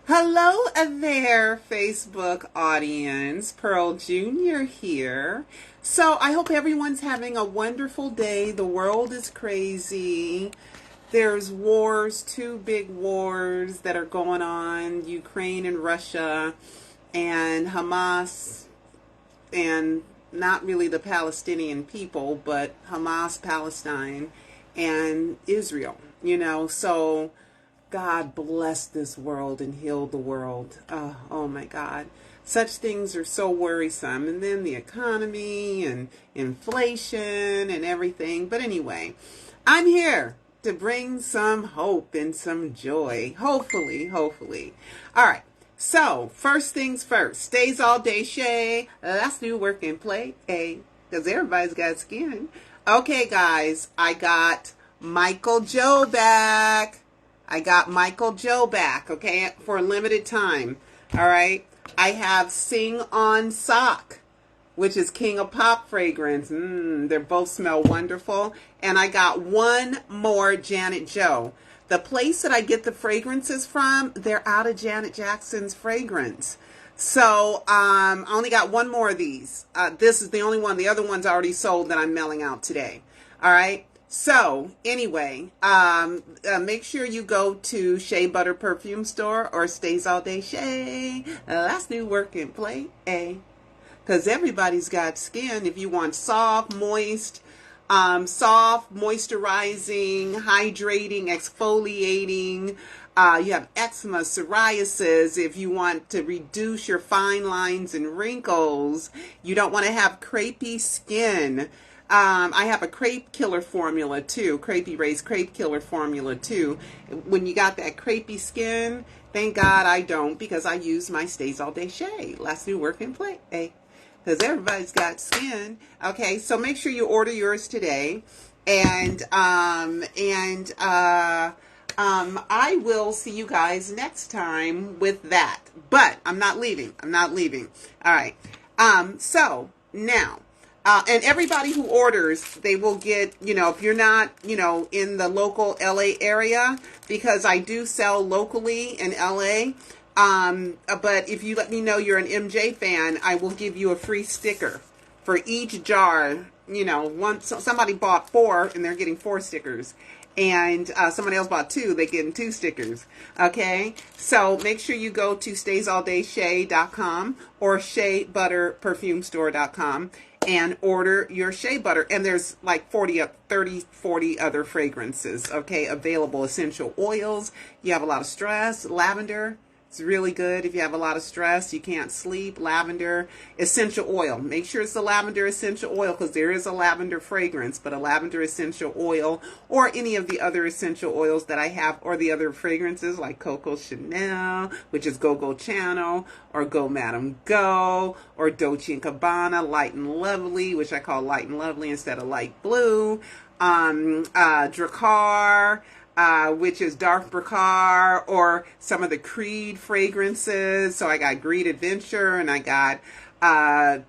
Hello there, Facebook audience. Pearl Jr. here. So I hope everyone's having a wonderful day. The world is crazy. There's wars, two big wars that are going on, Ukraine and Russia, and Hamas, and not really the Palestinian people, but Hamas, Palestine, and Israel. So God bless this world and heal the world. Oh my God. Such things are so worrisome. And then the economy and inflation and everything. But anyway, I'm here to bring some hope and some joy. Hopefully. All right. So, first things first. Stays all day, Shay. Let's do work and play. Because everybody's got skin. Okay, guys. I got Michael Joe back. Okay, for a limited time. All right. I have Sing On Sock, which is King of Pop fragrance. They both smell wonderful. And I got one more Janet Joe. The place that I get the fragrances from, they're out of Janet Jackson's fragrance. So I only got one more of these. This is the only one. The other one's already sold that I'm mailing out today. All right. So, anyway, make sure you go to Shea Butter Perfume Store or Stays All Day Shea. Let's do work and play, because everybody's got skin. If you want soft, moisturizing, hydrating, exfoliating, you have eczema, psoriasis, if you want to reduce your fine lines and wrinkles, you don't want to have crepey skin. I have a crepe killer formula too, Crepe Erase Crepe Killer formula too. When you got that crepey skin, thank God I don't, because I use my Stays All Day Shea. Let's do work and play, because everybody's got skin. Okay, so make sure you order yours today, and I will see you guys next time with that. But I'm not leaving. All right. So now. And everybody who orders, they will get, if you're not, in the local LA area, because I do sell locally in LA. But if you let me know you're an MJ fan, I will give you a free sticker for each jar. Somebody bought 4 and they're getting 4 stickers. And somebody else bought 2, they're getting 2 stickers. Okay? So make sure you go to staysalldayshay.com or SheaButterPerfumeStore.com and order your shea butter. And there's like 40 other fragrances, okay, available. Essential oils. You have a lot of stress. Lavender. It's really good if you have a lot of stress, you can't sleep. Lavender essential oil. Make sure it's the lavender essential oil, because there is a lavender fragrance, but a lavender essential oil or any of the other essential oils that I have, or the other fragrances like Coco Chanel, which is Go Go Channel, or Go Madam Go, or Dolce & Gabbana Light and Lovely, which I call Light and Lovely instead of Light Blue, Dracar, which is Dark Bracar, or some of the Creed fragrances. So I got Greed Adventure, and I got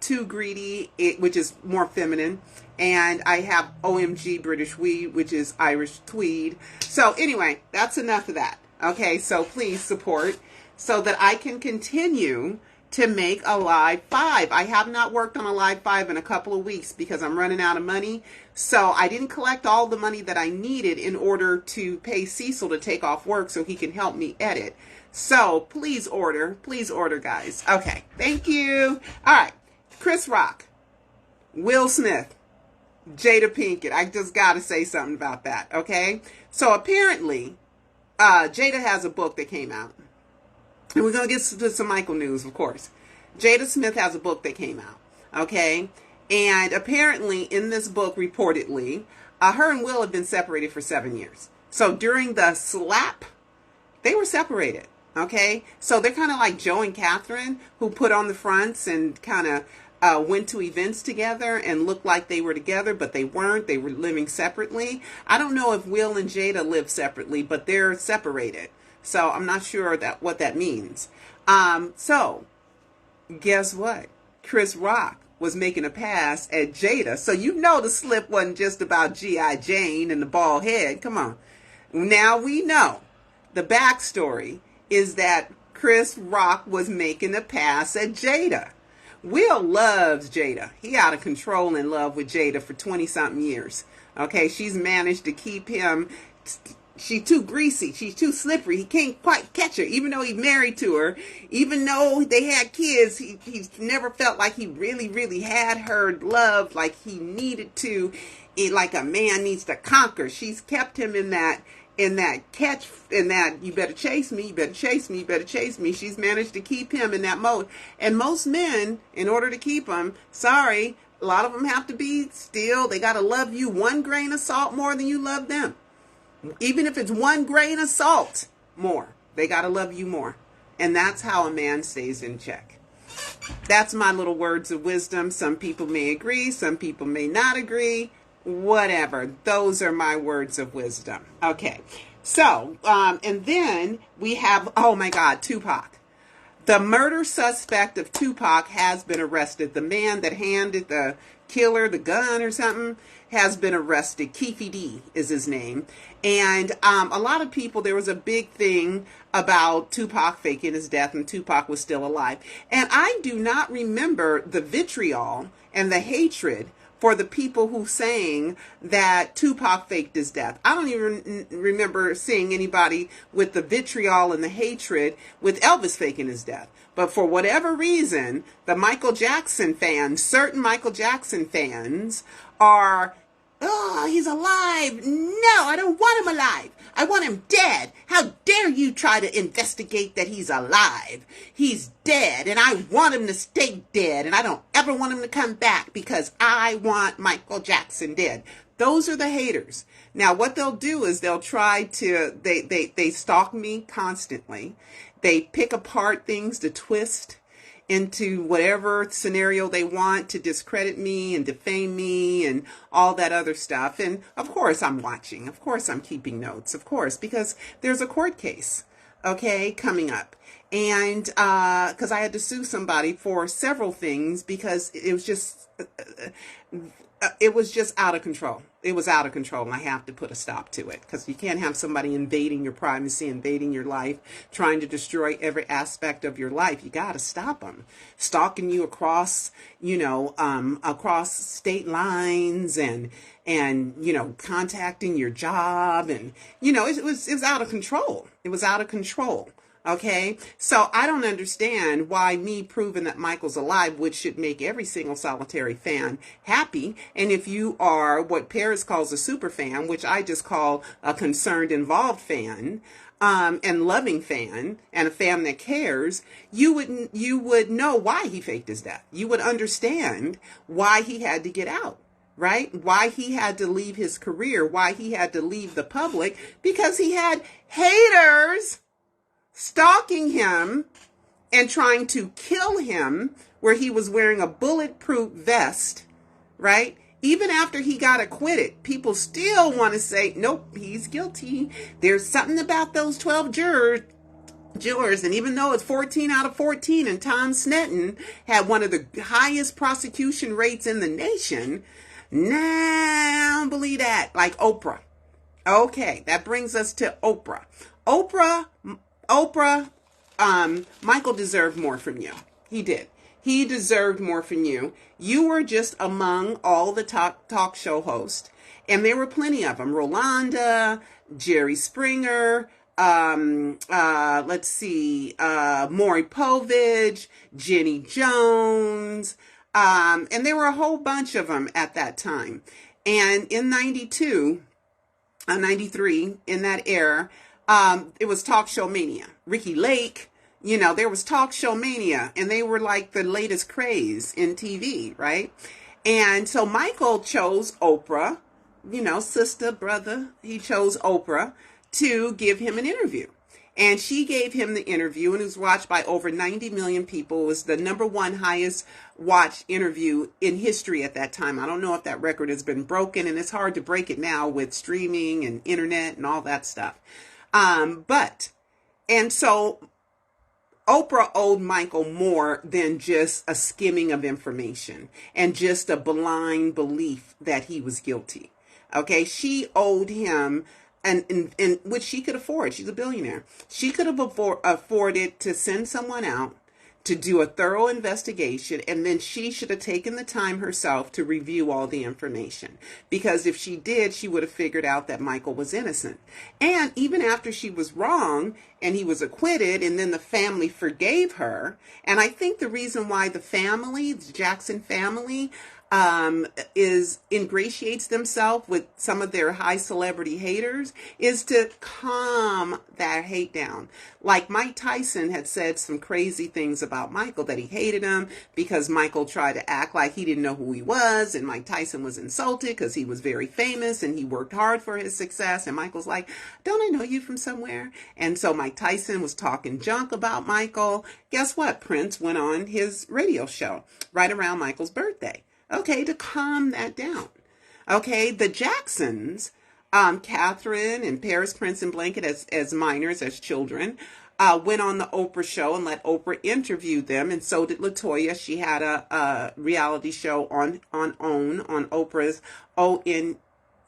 Too Greedy, which is more feminine. And I have OMG British Weed, which is Irish Tweed. So anyway, that's enough of that. Okay, so please support so that I can continue to make a live 5. I have not worked on a live 5 in a couple of weeks because I'm running out of money. So I didn't collect all the money that I needed in order to pay Cecil to take off work so he can help me edit. So please order, guys. Okay, thank you. All right, Chris Rock, Will Smith, Jada Pinkett. I just got to say something about that, okay? So apparently, Jada has a book that came out. And we're going to get to some Michael news, of course. Jada Smith has a book that came out, okay? And apparently in this book, reportedly, her and Will have been separated for 7 years. So during the slap, they were separated, okay? So they're kind of like Joe and Catherine, who put on the fronts and kind of went to events together and looked like they were together, but they weren't. They were living separately. I don't know if Will and Jada live separately, but they're separated. So I'm not sure what that means. So guess what? Chris Rock was making a pass at Jada. So the slip wasn't just about G.I. Jane and the bald head. Come on. Now we know the backstory is that Chris Rock was making a pass at Jada. Will loves Jada. He out of control in love with Jada for 20-something years. Okay, she's managed to keep him. She's too greasy. She's too slippery. He can't quite catch her, even though he's married to her. Even though they had kids, he's never felt like he really, really had her love like he needed to, like a man needs to conquer. She's kept him in that catch, in that you better chase me, you better chase me, you better chase me. She's managed to keep him in that mode. And most men, in order to keep him, sorry, a lot of them have to be still. They got to love you 1 grain of salt more than you love them. Even if it's 1 grain of salt more, they got to love you more. And that's how a man stays in check. That's my little words of wisdom. Some people may agree. Some people may not agree. Whatever. Those are my words of wisdom. Okay. So, and then we have, oh my God, Tupac. The murder suspect of Tupac has been arrested. The man that handed the killer the gun or something has been arrested. Keefe D is his name. And a lot of people, there was a big thing about Tupac faking his death, and Tupac was still alive. And I do not remember the vitriol and the hatred for the people who saying that Tupac faked his death. I don't even remember seeing anybody with the vitriol and the hatred with Elvis faking his death. But for whatever reason, the Michael Jackson fans, certain Michael Jackson fans are, oh, he's alive. No, I don't want him alive. I want him dead. How dare you try to investigate that he's alive? He's dead, and I want him to stay dead, and I don't ever want him to come back because I want Michael Jackson dead. Those are the haters. Now, what they'll do is they'll try to, they stalk me constantly. They pick apart things to twist into whatever scenario they want to discredit me and defame me and all that other stuff. And of course I'm watching. Of course I'm keeping notes. Of course, because there's a court case, okay, coming up. And because I had to sue somebody for several things because it was just out of control. It was out of control, and I have to put a stop to it because you can't have somebody invading your privacy, invading your life, trying to destroy every aspect of your life. You got to stop them. Stalking you across, across state lines and contacting your job, and it was out of control. It was out of control. Okay, so I don't understand why me proving that Michael's alive, which should make every single solitary fan happy. And if you are what Paris calls a super fan, which I just call a concerned, involved fan, and loving fan, and a fan that cares, you would know why he faked his death. You would understand why he had to get out. Right? Why he had to leave his career, why he had to leave the public, because he had haters stalking him and trying to kill him where he was wearing a bulletproof vest, right? Even after he got acquitted, people still want to say, nope, he's guilty. There's something about those 12 jurors. And even though it's 14 out of 14 and Tom Sneddon had one of the highest prosecution rates in the nation, nah, I don't believe that. Like Oprah. Okay, that brings us to Oprah. Oprah, Michael deserved more from you. He did. He deserved more from you. You were just among all the talk show hosts, and there were plenty of them. Rolanda, Jerry Springer, Maury Povich, Jenny Jones, and there were a whole bunch of them at that time. And in 92, 93, in that era, it was talk show mania. Ricky Lake, there was talk show mania, and they were like the latest craze in TV, right? And so Michael chose Oprah, sister, brother, he chose Oprah to give him an interview. And she gave him the interview, and it was watched by over 90 million people. It was the #1 highest watched interview in history at that time. I don't know if that record has been broken, and it's hard to break it now with streaming and internet and all that stuff. And so Oprah owed Michael more than just a skimming of information and just a blind belief that he was guilty. Okay. She owed him and which she could afford. She's a billionaire. She could have afforded to send someone out to do a thorough investigation, and then she should have taken the time herself to review all the information. Because if she did, she would have figured out that Michael was innocent. And even after she was wrong and he was acquitted, and then the family forgave her, and I think the reason why the family, the Jackson family, is ingratiates themselves with some of their high celebrity haters is to calm that hate down. Like Mike Tyson had said some crazy things about Michael, that he hated him because Michael tried to act like he didn't know who he was, and Mike Tyson was insulted because he was very famous and he worked hard for his success, and Michael's like, don't I know you from somewhere? And so Mike Tyson was talking junk about Michael. Guess what? Prince went on his radio show right around Michael's birthday. Okay, to calm that down. Okay, the Jacksons, Catherine and Paris, Prince, and Blanket as minors, as children, went on the Oprah show and let Oprah interview them, and so did LaToya. She had a reality show on OWN, on Oprah's OWN,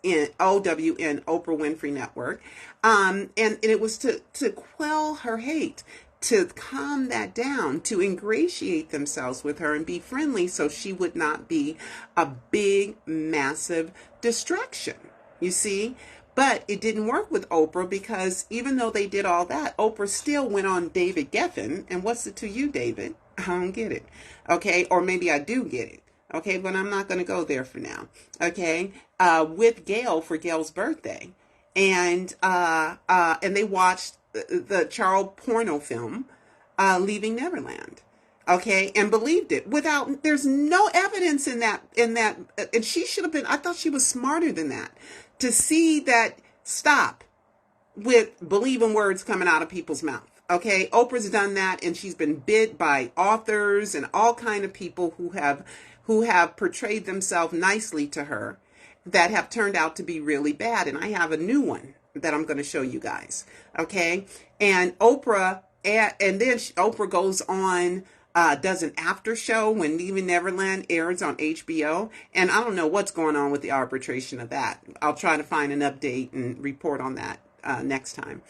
Oprah Winfrey Network, and it was to quell her hate, to calm that down, to ingratiate themselves with her and be friendly so she would not be a big, massive distraction, you see? But it didn't work with Oprah, because even though they did all that, Oprah still went on David Geffen. And what's it to you, David? I don't get it. Okay, or maybe I do get it. Okay, but I'm not going to go there for now. Okay, with Gail for Gail's birthday. And they watched the child porno film, Leaving Neverland, okay, and believed it there's no evidence in that, and she should have been, I thought she was smarter than that, to see that, stop with believing words coming out of people's mouth, okay. Oprah's done that, and she's been bid by authors and all kind of people who have portrayed themselves nicely to her, that have turned out to be really bad. And I have a new one that I'm going to show you guys. Okay. And Oprah, and then Oprah goes on, does an after show when Leaving Neverland airs on HBO. And I don't know what's going on with the arbitration of that. I'll try to find an update and report on that next time.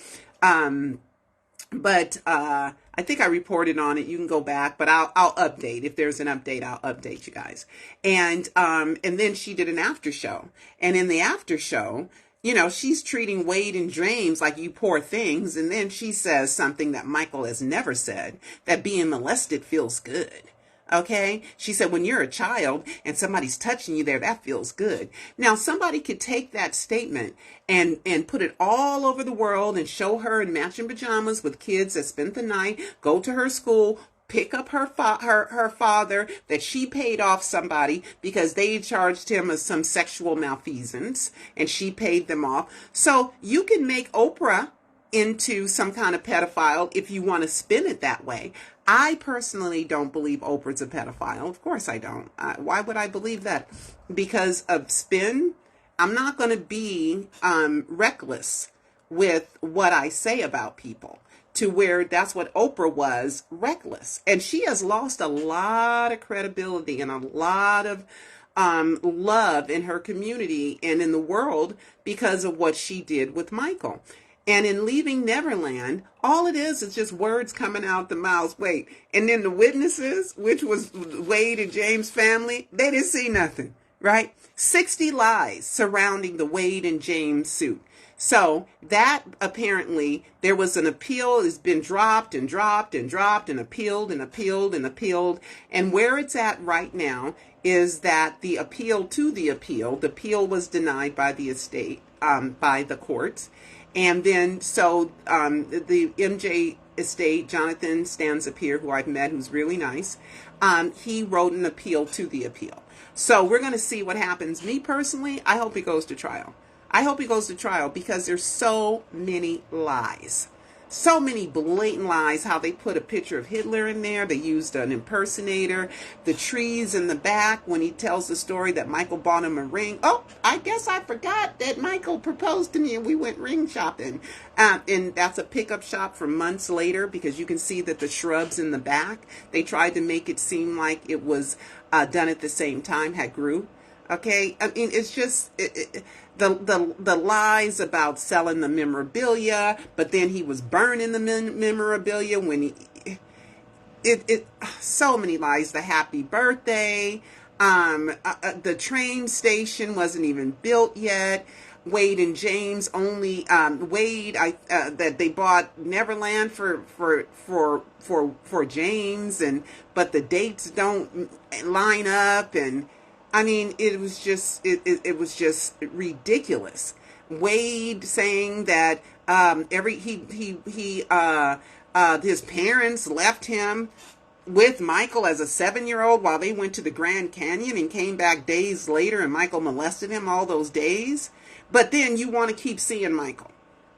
But I think I reported on it. You can go back, but I'll update. If there's an update, I'll update you guys. And then she did an after show. And in the after show, you know, she's treating Wade and James like you poor things. And then she says something that Michael has never said, that being molested feels good. Okay. She said, when you're a child and somebody's touching you there, that feels good. Now, somebody could take that statement and put it all over the world and show her in matching pajamas with kids that spent the night, go to her school, pick up her father that she paid off somebody because they charged him of some sexual malfeasance, and she paid them off. So you can make Oprah into some kind of pedophile if you want to spin it that way. I personally don't believe Oprah's a pedophile. Of course I don't. Why would I believe that? Because of spin. I'm not going to be reckless with what I say about people, to where that's what Oprah was, reckless. And she has lost a lot of credibility and a lot of love in her community and in the world because of what she did with Michael. And in Leaving Neverland, all it is just words coming out the mouths. Wait, and then the witnesses, which was Wade and James' family, they didn't see nothing, right? 60 lies surrounding the Wade and James suit. So that apparently there was an appeal, has been dropped and dropped and dropped and appealed and appealed and appealed. And where it's at right now is that the appeal the appeal was denied by the estate, by the courts. And then so the MJ estate, Jonathan stands up here, who I've met, who's really nice. He wrote an appeal to the appeal. So we're going to see what happens. Me personally, I hope he goes to trial. I hope he goes to trial because there's so many lies. So many blatant lies, how they put a picture of Hitler in there. They used an impersonator. The trees in the back when he tells the story that Michael bought him a ring. Oh, I guess I forgot that Michael proposed to me and we went ring shopping. And that's a pickup shop for months later because you can see that the shrubs in the back, they tried to make it seem like it was done at the same time, had grew. Okay, I mean, it's just the lies about selling the memorabilia, but then he was burning the memorabilia when he so many lies. The happy birthday, the train station wasn't even built yet. Wade and James only Wade that they bought Neverland for James, and but the dates don't line up, and I mean it was just ridiculous. Wade saying that his parents left him with Michael as a 7-year-old while they went to the Grand Canyon and came back days later, and Michael molested him all those days. But then you want to keep seeing Michael.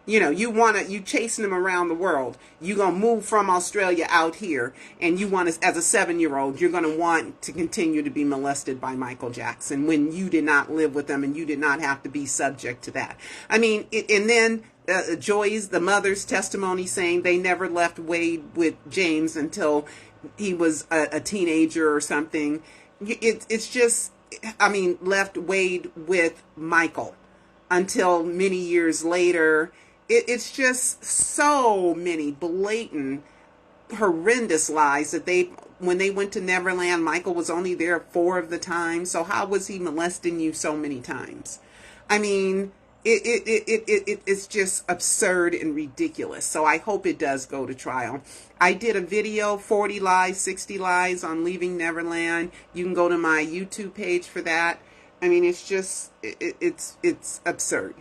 You know, you chasing him around the world. You gonna move from Australia out here, and you want to, as a 7-year-old, you're gonna want to continue to be molested by Michael Jackson when you did not live with him and you did not have to be subject to that. I mean, and then Joy's, the mother's testimony saying they never left Wade with James until he was a teenager or something. It's just, I mean, left Wade with Michael until many years later. It's just so many blatant, horrendous lies that when they went to Neverland, Michael was only there 4 of the time. So how was he molesting you so many times? I mean, it's just absurd and ridiculous. So I hope it does go to trial. I did a video, 40 lies, 60 lies on leaving Neverland. You can go to my YouTube page for that. I mean, it's just, it's absurd.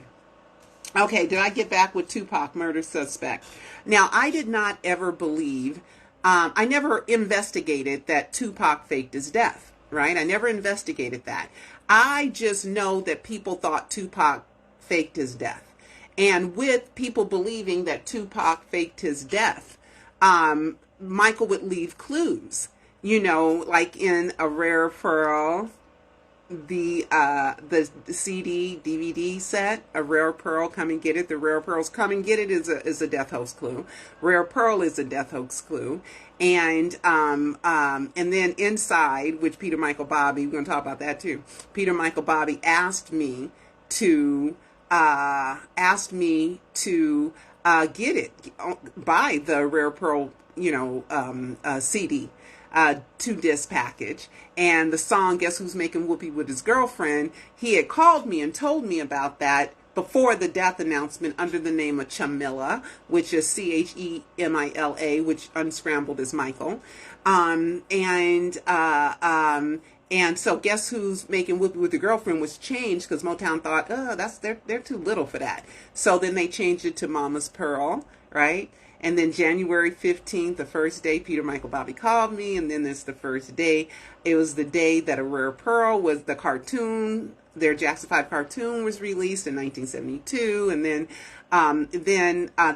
Okay, did I get back with Tupac, murder suspect? Now, I did not ever believe, I never investigated that Tupac faked his death, right? I never investigated that. I just know that people thought Tupac faked his death. And with people believing that Tupac faked his death, Michael would leave clues, you know, like in A Rare Pearl, the CD DVD set, A Rare Pearl, Come and Get It. The Rare Pearls, Come and Get It is a death hoax clue. Rare Pearl is a death hoax clue. And then Inside, which Peter Michael Bobby, we're going to talk about that too. Peter Michael Bobby asked me to get it, buy the Rare Pearl, you know, CD. 2-disc package, and the song Guess Who's Making Whoopee with His Girlfriend, he had called me and told me about that before the death announcement under the name of Chamilla, which is Chemila, which unscrambled is Michael. And so Guess Who's Making Whoopee with Your Girlfriend was changed because Motown thought, oh, they're too little for that. So then they changed it to Mama's Pearl, right? And then January 15th, the first day, Peter Michael Bobby called me, and then there's the first day. It was the day that A Rare Pearl was the cartoon. Their Jackson 5 cartoon was released in 1972, and then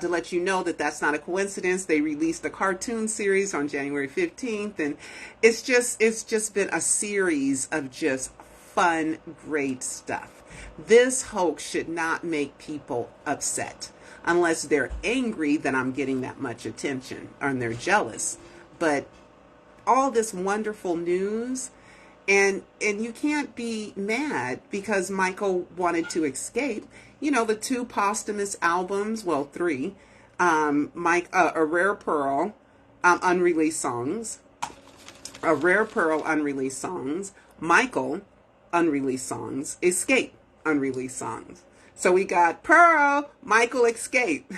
to let you know that that's not a coincidence, they released the cartoon series on January 15th, and it's just been a series of just fun, great stuff. This hoax should not make people upset. Unless they're angry that I'm getting that much attention, and they're jealous. But all this wonderful news, and you can't be mad because Michael wanted to escape. You know, the 2 posthumous albums, well, 3, A Rare Pearl, unreleased songs, A Rare Pearl, unreleased songs, Michael, unreleased songs, Escape, unreleased songs. So we got Pearl, Michael, Escape,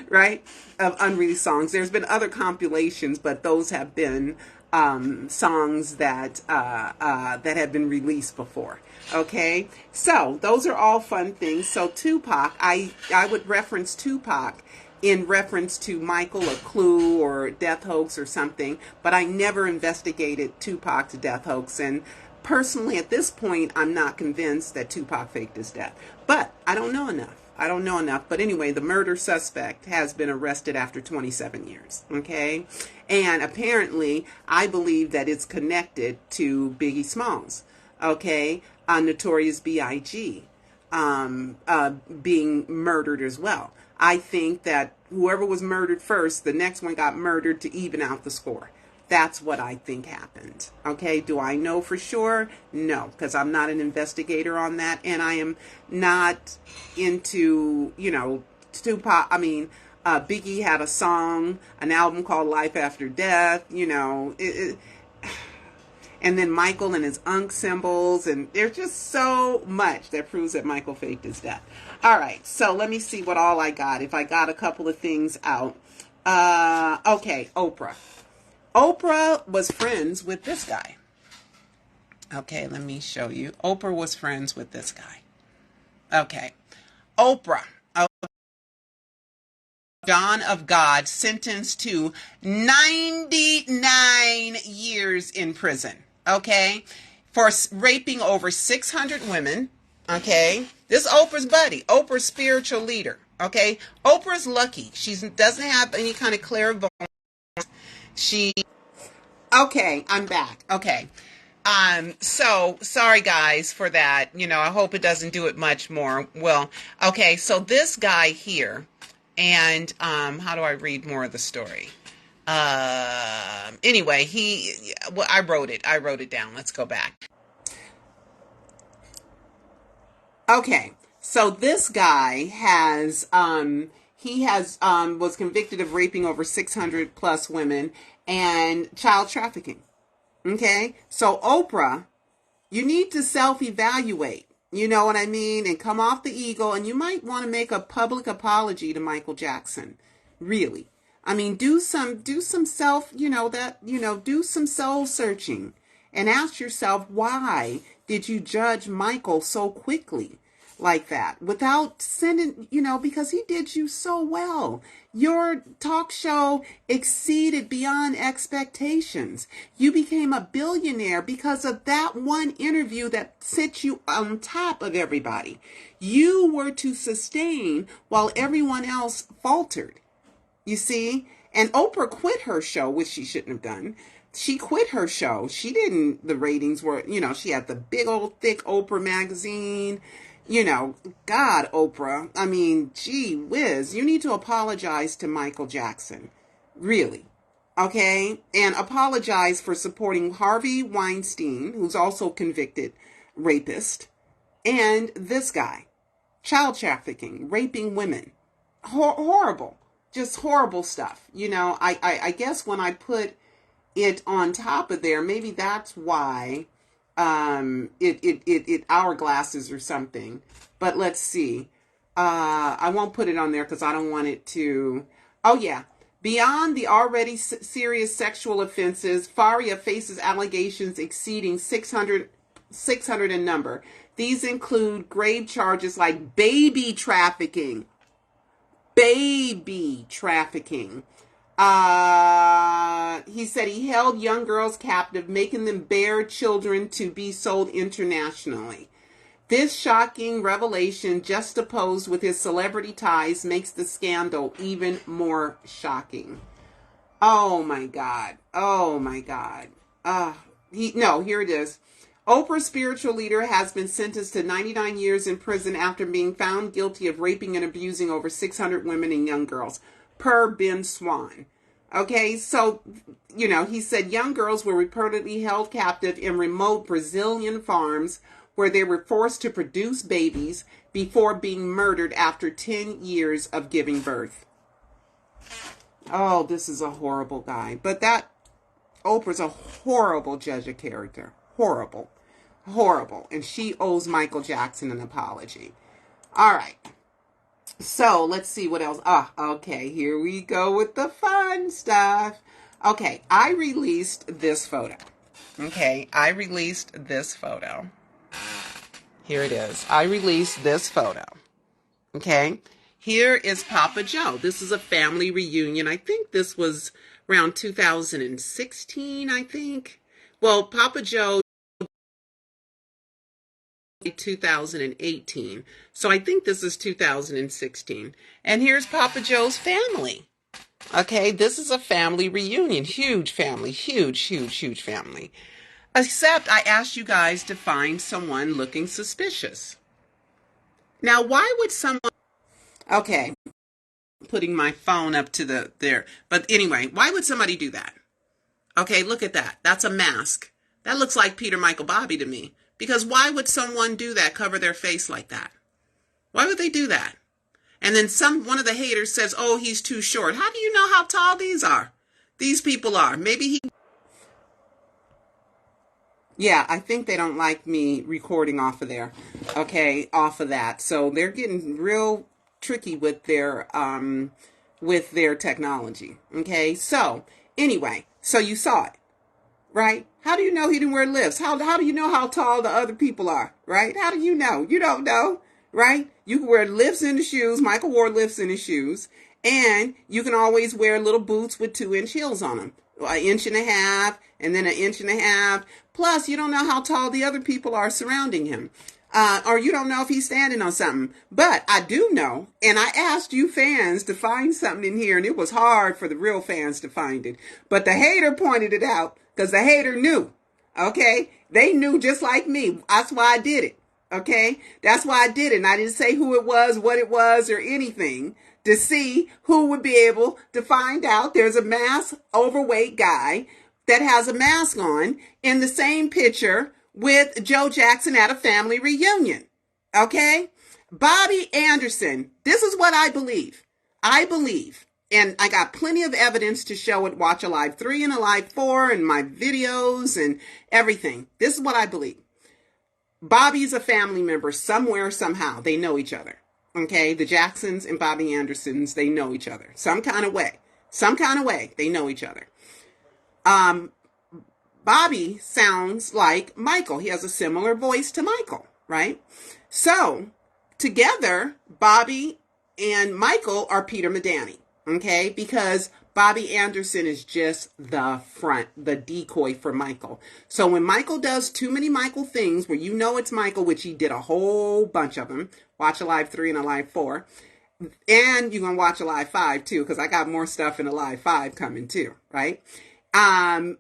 right, of unreleased songs. There's been other compilations, but those have been songs that have been released before. Okay, so those are all fun things. So Tupac, I would reference Tupac in reference to Michael, a clue or death hoax or something, but I never investigated Tupac's death hoax. And personally, at this point, I'm not convinced that Tupac faked his death. But I don't know enough. But anyway, the murder suspect has been arrested after 27 years. Okay? And apparently, I believe that it's connected to Biggie Smalls. Okay? Notorious B.I.G. Being murdered as well. I think that whoever was murdered first, the next one got murdered to even out the score. That's what I think happened. Okay, do I know for sure? No, because I'm not an investigator on that, and I am not into, Tupac. I mean, Biggie had a song, an album called Life After Death, and then Michael and his Unk symbols, and there's just so much that proves that Michael faked his death. All right, so let me see what all I got, if I got a couple of things out. Okay, Oprah. Oprah was friends with this guy. Okay, let me show you. Oprah was friends with this guy. Okay. Oprah, John of God, sentenced to 99 years in prison. Okay, for raping over 600 women. Okay, this is Oprah's buddy, Oprah's spiritual leader. Okay, Oprah's lucky. She doesn't have any kind of clairvoyance. Okay, I'm back. Okay. So sorry guys for that. I hope it doesn't do it much more. Well, okay, so this guy here, and how do I read more of the story? Anyway, I wrote it down. Let's go back. Okay, so this guy was convicted of raping over 600 plus women and child trafficking. Okay, so Oprah, you need to self-evaluate, you know what I mean, and come off the ego, and you might want to make a public apology to Michael Jackson. Really. I mean, do some self, do some soul searching and ask yourself, why did you judge Michael so quickly like that without sending, because he did you so well. Your talk show exceeded beyond expectations. You became a billionaire because of that one interview that set you on top of everybody. You were to sustain while everyone else faltered. You see? And Oprah quit her show, which she shouldn't have done. She quit her show. The ratings were, she had the big old thick Oprah magazine. God, Oprah. I mean, gee whiz. You need to apologize to Michael Jackson. Really. Okay? And apologize for supporting Harvey Weinstein, who's also convicted rapist, and this guy. Child trafficking, raping women. Horrible. Just horrible stuff. I guess when I put it on top of there, maybe that's why it hourglasses or something. But let's see. I won't put it on there because I don't want it to. Oh yeah. Beyond the already serious sexual offenses, Faria faces allegations exceeding 600 in number. These include grave charges like baby trafficking. Baby trafficking. He said he held young girls captive, making them bear children to be sold internationally. This shocking revelation, juxtaposed with his celebrity ties, makes the scandal even more shocking. Oh my God. Oh my God. Here it is. Oprah's spiritual leader has been sentenced to 99 years in prison after being found guilty of raping and abusing over 600 women and young girls, per Ben Swan. Okay, so, he said young girls were reportedly held captive in remote Brazilian farms where they were forced to produce babies before being murdered after 10 years of giving birth. Oh, this is a horrible guy. But Oprah's a horrible judge of character. Horrible. And she owes Michael Jackson an apology. All right. So let's see what else. Okay. Here we go with the fun stuff. Okay. I released this photo. Here it is. I released this photo. Okay. Here is Papa Joe. This is a family reunion. I think this was around 2016, I think. Well, Papa Joe 2018. So I think this is 2016. And here's Papa Joe's family. Okay, this is a family reunion. Huge family. Huge family. Except I asked you guys to find someone looking suspicious. Now, why would someone... Okay, putting my phone up to there. But anyway, why would somebody do that? Okay, look at that. That's a mask. That looks like Peter Michael Bobby to me. Because why would someone do that, cover their face like that? Why would they do that? And then one of the haters says, oh, he's too short. How do you know how tall these people are? Yeah, I think they don't like me recording off of there. Okay, off of that. So they're getting real tricky with their technology. Okay, so anyway, so you saw it, right? How do you know he didn't wear lifts? How do you know how tall the other people are, right? How do you know? You don't know, right? You can wear lifts in the shoes. Michael wore lifts in his shoes. And you can always wear little boots with 2-inch heels on them. 1.5 inches, and then 1.5 inches. Plus, you don't know how tall the other people are surrounding him. Or you don't know if he's standing on something. But I do know, and I asked you fans to find something in here, and it was hard for the real fans to find it. But the hater pointed it out, because the hater knew. Okay? They knew just like me. That's why I did it. Okay? That's why I did it. And I didn't say who it was, what it was, or anything, to see who would be able to find out there's a mass overweight guy that has a mask on in the same picture with Joe Jackson at a family reunion. Okay? Bobby Anderson, this is what I believe. I believe, and I got plenty of evidence to show it, Watch Alive 3 and Alive 4 and my videos and everything. This is what I believe. Bobby's a family member somewhere, somehow. They know each other. Okay, the Jacksons and Bobby Andersons, they know each other. Some kind of way, they know each other. Bobby sounds like Michael. He has a similar voice to Michael, right? So, together, Bobby and Michael are Peter Madani, okay? Because Bobby Anderson is just the front, the decoy for Michael. So when Michael does too many Michael things where you know it's Michael, which he did a whole bunch of them, Watch Alive 3 and Alive 4, and you're going to watch Alive 5 too, because I got more stuff in Alive 5 coming too, right? So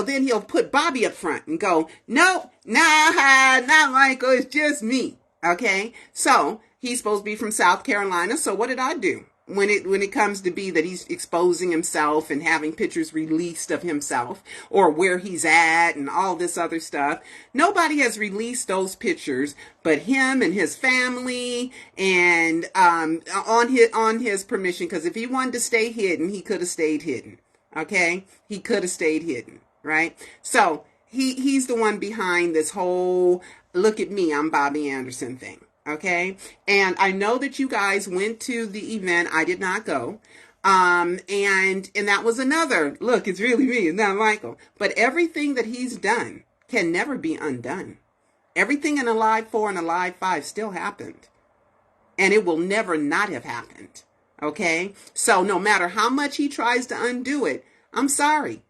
then he'll put Bobby up front and go, no, not Michael, it's just me, okay? So he's supposed to be from South Carolina, so what did I do? When it comes to be that he's exposing himself and having pictures released of himself or where he's at and all this other stuff, nobody has released those pictures but him and his family and on his permission, because if he wanted to stay hidden, he could have stayed hidden. Okay, he could have stayed hidden, right? So he's the one behind this whole look at me, I'm Bobby Anderson thing. Okay. And I know that you guys went to the event. I did not go. And that was another look. It's really me. It's not Michael, but everything that he's done can never be undone. Everything in Alive 4 and Alive 5 still happened, and it will never not have happened. Okay. So no matter how much he tries to undo it, I'm sorry.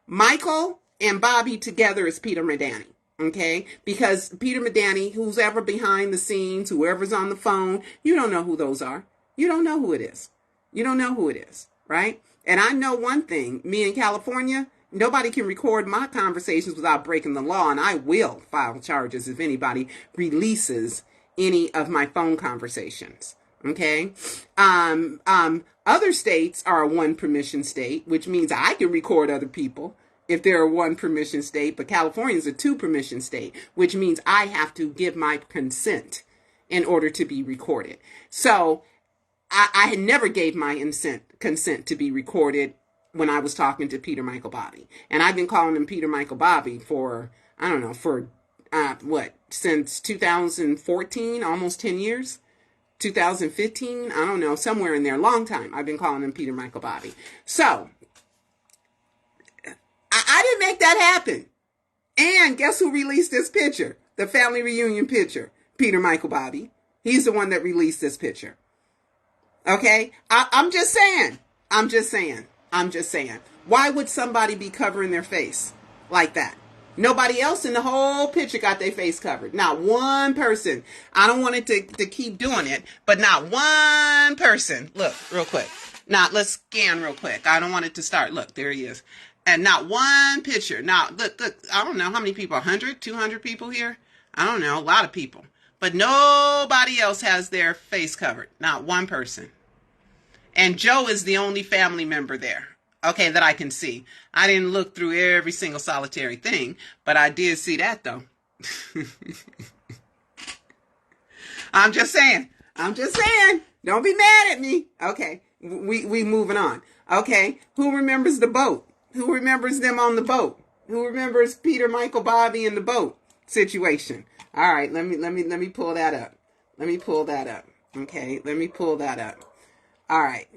Michael and Bobby together is Peter Madani. Okay, because Peter Madani, who's ever behind the scenes, whoever's on the phone, you don't know who those are. You don't know who it is. You don't know who it is, right? And I know one thing, me in California, nobody can record my conversations without breaking the law, and I will file charges if anybody releases any of my phone conversations. Okay. Other states are a one permission state, which means I can record other people if they're a one permission state, but California is a 2 permission state, which means I have to give my consent in order to be recorded. So I had never gave my consent to be recorded when I was talking to Peter Michael Bobby. And I've been calling him Peter Michael Bobby for, I don't know, since 2014, almost 10 years, 2015, I don't know, somewhere in there, long time. I've been calling him Peter Michael Bobby. So I didn't make that happen. And guess who released this picture? The family reunion picture. Peter Michael Bobby. He's the one that released this picture. Okay? I'm just saying. Why would somebody be covering their face like that? Nobody else in the whole picture got their face covered. Not one person. I don't want it to keep doing it, but not one person. Look, real quick. Now, let's scan real quick. I don't want it to start. Look, there he is. And not one picture. Now, look, I don't know how many people, 100, 200 people here? I don't know, a lot of people. But nobody else has their face covered. Not one person. And Joe is the only family member there, okay, that I can see. I didn't look through every single solitary thing, but I did see that, though. I'm just saying. Don't be mad at me. Okay, we moving on. Okay, who remembers the boat? Who remembers them on the boat? Who remembers Peter, Michael, Bobby in the boat situation? All right, let me pull that up. Okay, let me pull that up. All right,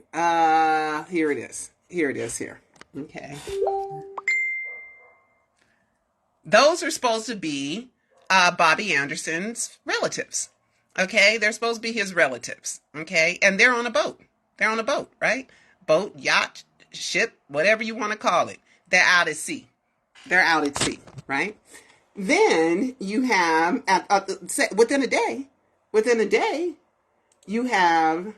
here it is. Here. Okay. Those are supposed to be Bobby Anderson's relatives. Okay, they're supposed to be his relatives. Okay, and they're on a boat. Right? Boat, yacht, ship, whatever you want to call it. They're out at sea. Right? Then you have within a day, you have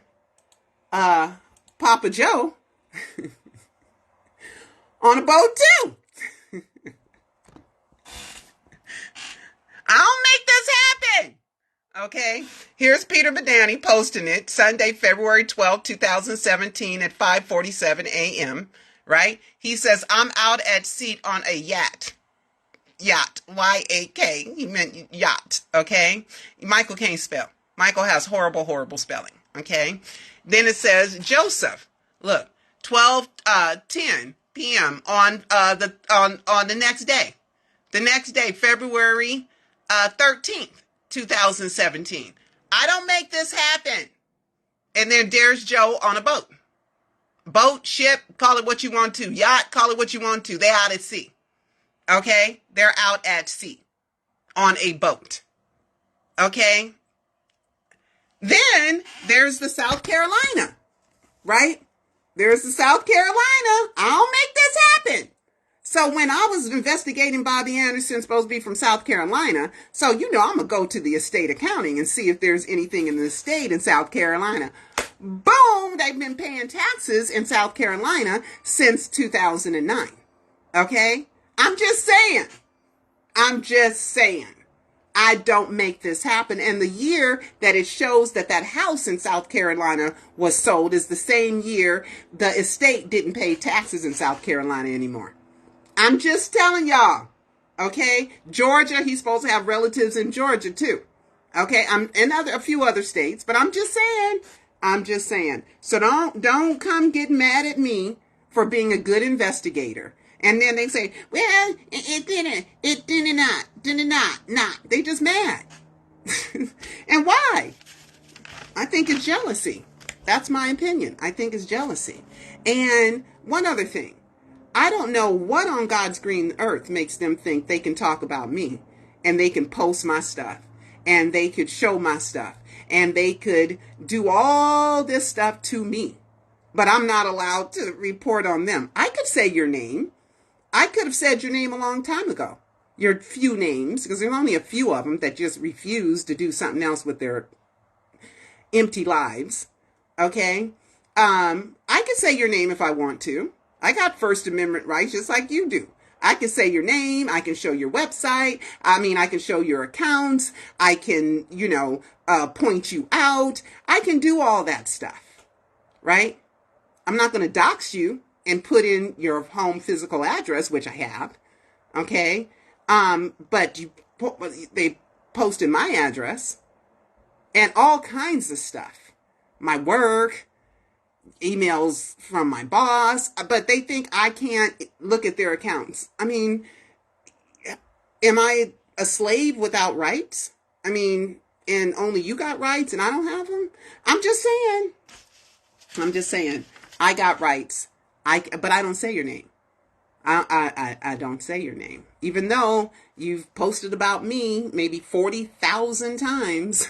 Papa Joe on a boat too. I'll make this happen. Okay, here's Peter Madani posting it Sunday, February 12, 2017 at 5:47 a.m., right? He says, I'm out at sea on a yacht. Y-A-K. He meant yacht, okay? Michael can't spell. Michael has horrible spelling, okay? Then it says, Joseph, look, 12:10 p.m. on the next day. The next day, February 13th. 2017. I don't make this happen. And then there's Joe on a boat. Boat, ship, call it what you want to. Yacht, call it what you want to. They're out at sea. Okay? They're out at sea on a boat. Okay? Then there's the South Carolina. Right? There's the South Carolina. I'll make this happen. So when I was investigating Bobby Anderson, supposed to be from South Carolina, so I'm going to go to the estate accounting and see if there's anything in the estate in South Carolina. Boom! They've been paying taxes in South Carolina since 2009. Okay? I'm just saying. I don't make this happen. And the year that it shows that house in South Carolina was sold is the same year the estate didn't pay taxes in South Carolina anymore. I'm just telling y'all, okay? Georgia, he's supposed to have relatives in Georgia too. Okay, I'm in a few other states, but I'm just saying. So don't come get mad at me for being a good investigator. And then they say, well, it did not. They just mad. And why? I think it's jealousy. That's my opinion. I think it's jealousy. And one other thing. I don't know what on God's green earth makes them think they can talk about me and they can post my stuff and they could show my stuff and they could do all this stuff to me, but I'm not allowed to report on them. I could say your name. I could have said your name a long time ago. Your few names, because there's only a few of them that just refuse to do something else with their empty lives. Okay. I could say your name if I want to. I got First Amendment rights just like you do. I can say your name. I can show your website. I can show your accounts. I can, point you out. I can do all that stuff, right? I'm not going to dox you and put in your home physical address, which I have, okay? But they posted my address and all kinds of stuff. My work, emails from my boss, but they think I can't look at their accounts. Am I a slave without rights? And only you got rights and I don't have them? I'm just saying. I got rights. But I don't say your name. I don't say your name. Even though you've posted about me maybe 40,000 times.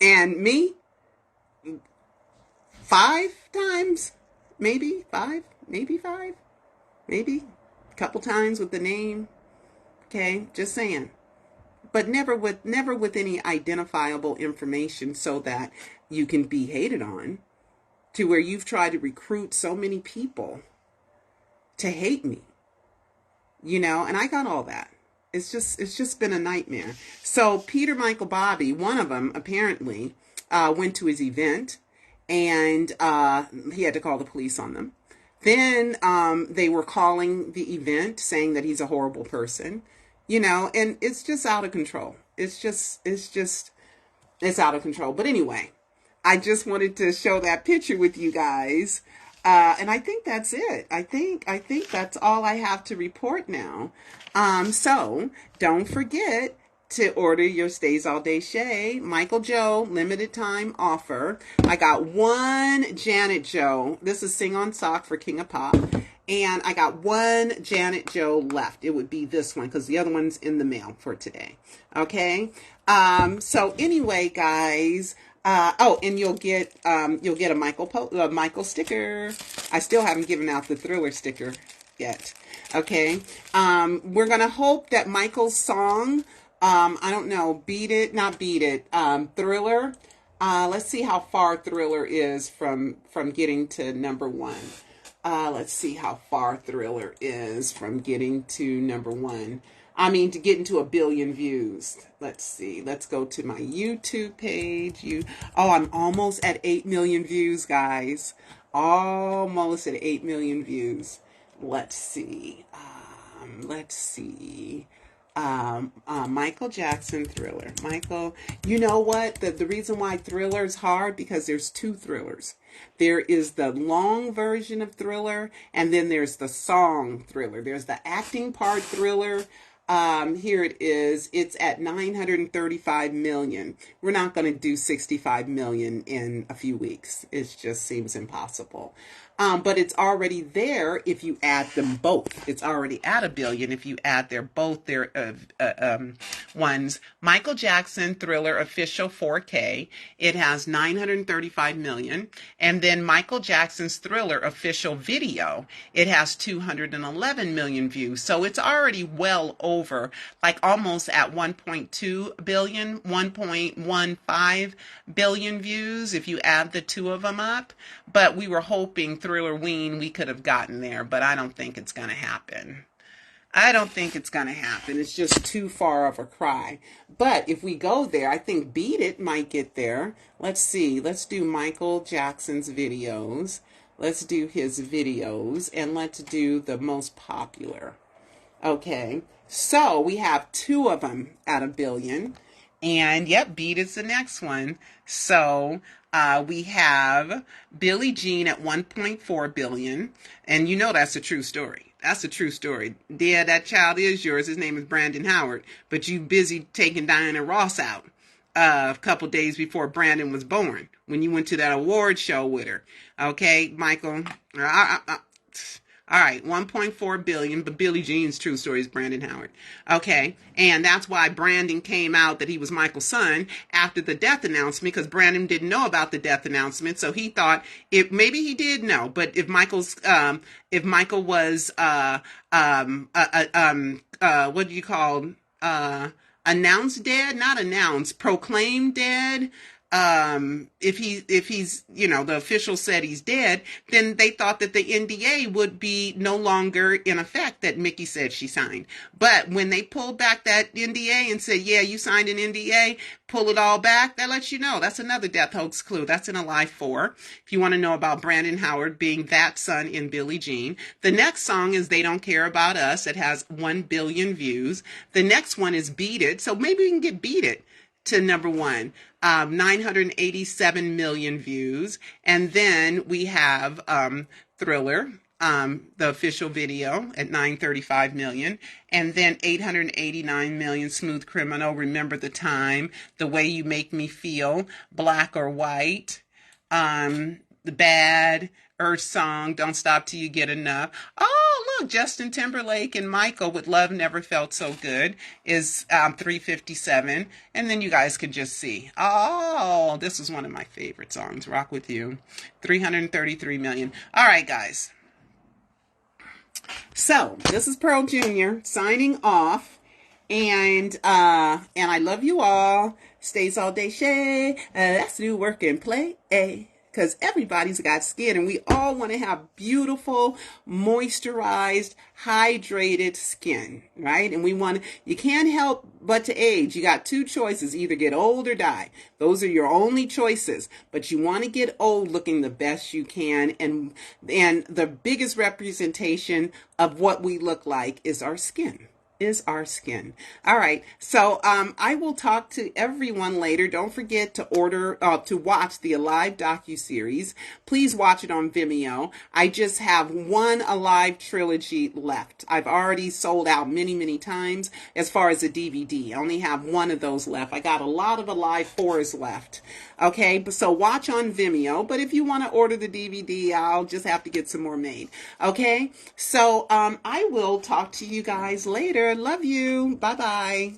And me 5 times, maybe 5, maybe a couple times with the name. Okay, just saying. But never with any identifiable information so that you can be hated on, to where you've tried to recruit so many people to hate me. And I got all that. It's just been a nightmare. So Peter, Michael, Bobby, one of them apparently went to his event and he had to call the police on them. Then they were calling the event saying that he's a horrible person, and it's just out of control. It's out of control. But anyway, I just wanted to show that picture with you guys. And I think that's it. I think that's all I have to report now. So don't forget to order your Stays All Day Shay Michael Joe limited time offer. I got one Janet Joe. This is Sing on Sock for King of Pop. And I got one Janet Joe left. It would be this one because the other one's in the mail for today. Okay. So anyway, guys, and you'll get a Michael sticker. I still haven't given out the Thriller sticker yet. Okay. We're going to hope that Michael's song, I don't know, Thriller. Let's see how far Thriller is from getting to number one. Let's see how far Thriller is from getting to number one. I mean, to get into 1 billion views. Let's see. Let's go to my YouTube page. I'm almost at 8 million views, guys. Almost at 8 million views. Let's see. Michael Jackson Thriller. Michael, you know what? The reason why Thriller is hard, because there's 2 Thrillers. There is the long version of Thriller, and then there's the song Thriller. There's the acting part Thriller. Here it is. It's at 935 million. We're not going to do 65 million in a few weeks. It just seems impossible. But it's already there if you add them both. It's already at 1 billion if you add both their ones. Michael Jackson Thriller Official 4K. It has 935 million. And then Michael Jackson's Thriller Official Video. It has 211 million views. So it's already well over, like almost at 1.2 billion, 1.15 billion views if you add the 2 of them up. But we were hoping Thriller Ween we could have gotten there, but I don't think it's going to happen. It's just too far of a cry. But if we go there, I think Beat It might get there. Let's see. Let's do Michael Jackson's videos. Let's do his videos, and let's do the most popular. Okay. So we have 2 of them at 1 billion. And yep, Beat It's the next one. So we have Billie Jean at 1.4 billion. And you know that's a true story. That's a true story. Yeah, that child is yours. His name is Brandon Howard. But you busy taking Diana Ross out a couple days before Brandon was born, when you went to that award show with her. Okay, Michael. All right, 1.4 billion, but Billie Jean's true story is Brandon Howard. Okay, and that's why Brandon came out that he was Michael's son after the death announcement, because Brandon didn't know about the death announcement, so he thought maybe he did know, but if Michael was what do you call announced dead, not announced, proclaimed dead. If he's, the official said he's dead, then they thought that the NDA would be no longer in effect that Mickey said she signed. But when they pulled back that NDA and said, yeah, you signed an NDA, pull it all back, that lets you know. That's another death hoax clue. That's in Alive 4. If you want to know about Brandon Howard being that son in Billie Jean. The next song is They Don't Care About Us. It has 1 billion views. The next one is Beat It. So maybe we can get Beat It to number one. 987 million views. And then we have Thriller, the official video at 935 million. And then 889 million, Smooth Criminal, Remember the Time, The Way You Make Me Feel, Black or White, The Bad, Earth Song, Don't Stop Till You Get Enough. Oh, look, Justin Timberlake and Michael with Love Never Felt So Good is 357. And then you guys can just see. Oh, this is one of my favorite songs, Rock With You. 333 million. All right, guys. So, this is Pearl Jr. signing off. And I love you all. Stays all day, Shay. Let's do work and play. because everybody's got skin and we all want to have beautiful, moisturized, hydrated skin, right? And you can't help but to age. You got two choices, either get old or die. Those are your only choices, but you want to get old looking the best you can. And the biggest representation of what we look like is our skin. All right. So I will talk to everyone later. Don't forget to watch the Alive docuseries. Please watch it on Vimeo. I just have one Alive trilogy left. I've already sold out many, many times as far as a DVD. I only have one of those left. I got a lot of Alive 4s left. Okay, so watch on Vimeo. But if you want to order the DVD, I'll just have to get some more made. Okay, so I will talk to you guys later. Love you. Bye-bye.